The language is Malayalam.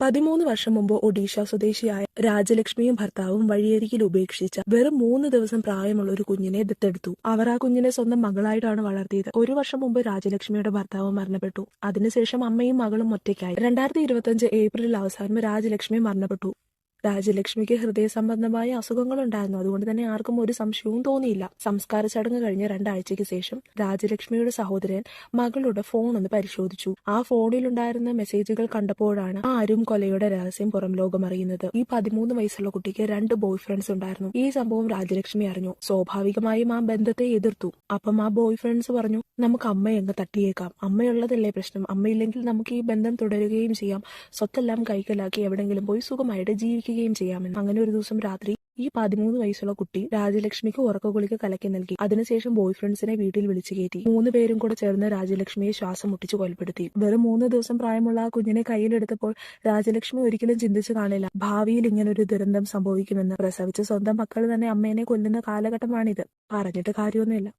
13 വർഷം മുമ്പ് ഒഡീഷ സ്വദേശിയായ രാജലക്ഷ്മിയും ഭർത്താവും വഴിയരികിൽ ഉപേക്ഷിച്ച വെറും 3 ദിവസം പ്രായമുള്ള ഒരു കുഞ്ഞിനെ ദത്തെടുത്തു. അവർ ആ കുഞ്ഞിനെ സ്വന്തം മകളായിട്ടാണ് വളർത്തിയത്. 1 വർഷം മുമ്പ് രാജലക്ഷ്മിയുടെ ഭർത്താവ് മരണപ്പെട്ടു. അതിനുശേഷം അമ്മയും മകളും ഒറ്റയ്ക്കായി. 2025 ഏപ്രിൽ അവസാനം രാജലക്ഷ്മി മരണപ്പെട്ടു. രാജലക്ഷ്മിക്ക് ഹൃദയ സംബന്ധമായ അസുഖങ്ങളുണ്ടായിരുന്നു. അതുകൊണ്ട് തന്നെ ആർക്കും ഒരു സംശയവും തോന്നിയില്ല. സംസ്കാര ചടങ്ങ് കഴിഞ്ഞ 2 ആഴ്ചയ്ക്ക് ശേഷം രാജലക്ഷ്മിയുടെ സഹോദരൻ മകളുടെ ഫോൺ ഒന്ന് പരിശോധിച്ചു. ആ ഫോണിലുണ്ടായിരുന്ന മെസ്സേജുകൾ കണ്ടപ്പോഴാണ് ആരും കൊലയുടെ രഹസ്യം പുറം ലോകം അറിയുന്നത്. ഈ 13 വയസ്സുള്ള കുട്ടിക്ക് 2 ബോയ് ഫ്രണ്ട്സ് ഉണ്ടായിരുന്നു. ഈ സംഭവം രാജലക്ഷ്മി അറിഞ്ഞു. സ്വാഭാവികമായും ആ ബന്ധത്തെ എതിർത്തു. അപ്പം ആ ബോയ് ഫ്രണ്ട്സ് പറഞ്ഞു, നമുക്ക് അമ്മയെ അങ്ങ് തട്ടിയേക്കാം, അമ്മയുള്ളതല്ലേ പ്രശ്നം, അമ്മയില്ലെങ്കിൽ നമുക്ക് ഈ ബന്ധം തുടരുകയും ചെയ്യാം, സ്വത്തെല്ലാം കൈക്കലാക്കി എവിടെങ്കിലും പോയി സുഖമായിട്ട് ജീവിക്കുകയും ചെയ്യാമെന്ന്. അങ്ങനെ ഒരു ദിവസം രാത്രി ഈ 13 വയസ്സുള്ള കുട്ടി രാജലക്ഷ്മിക്ക് ഉറക്കഗുളിക കലക്കി നൽകി. അതിനുശേഷം ബോയ് ഫ്രണ്ട്സിനെ വീട്ടിൽ വിളിച്ചു കയറ്റി. 3 പേരും കൂടെ ചേർന്ന് രാജലക്ഷ്മിയെ ശ്വാസം മുട്ടിച്ച് കൊലപ്പെടുത്തി. വെറും 3 ദിവസം പ്രായമുള്ള ആ കുഞ്ഞിനെ കയ്യിലെടുത്തപ്പോൾ രാജലക്ഷ്മി ഒരിക്കലും ചിന്തിച്ചു കാണില്ല ഭാവിയിൽ ഇങ്ങനൊരു ദുരന്തം സംഭവിക്കുമെന്ന്. പ്രസവിച്ച സ്വന്തം മക്കൾ തന്നെ അമ്മേനെ കൊല്ലുന്ന കാലഘട്ടമാണിത്. പറഞ്ഞിട്ട് കാര്യമൊന്നുമില്ല.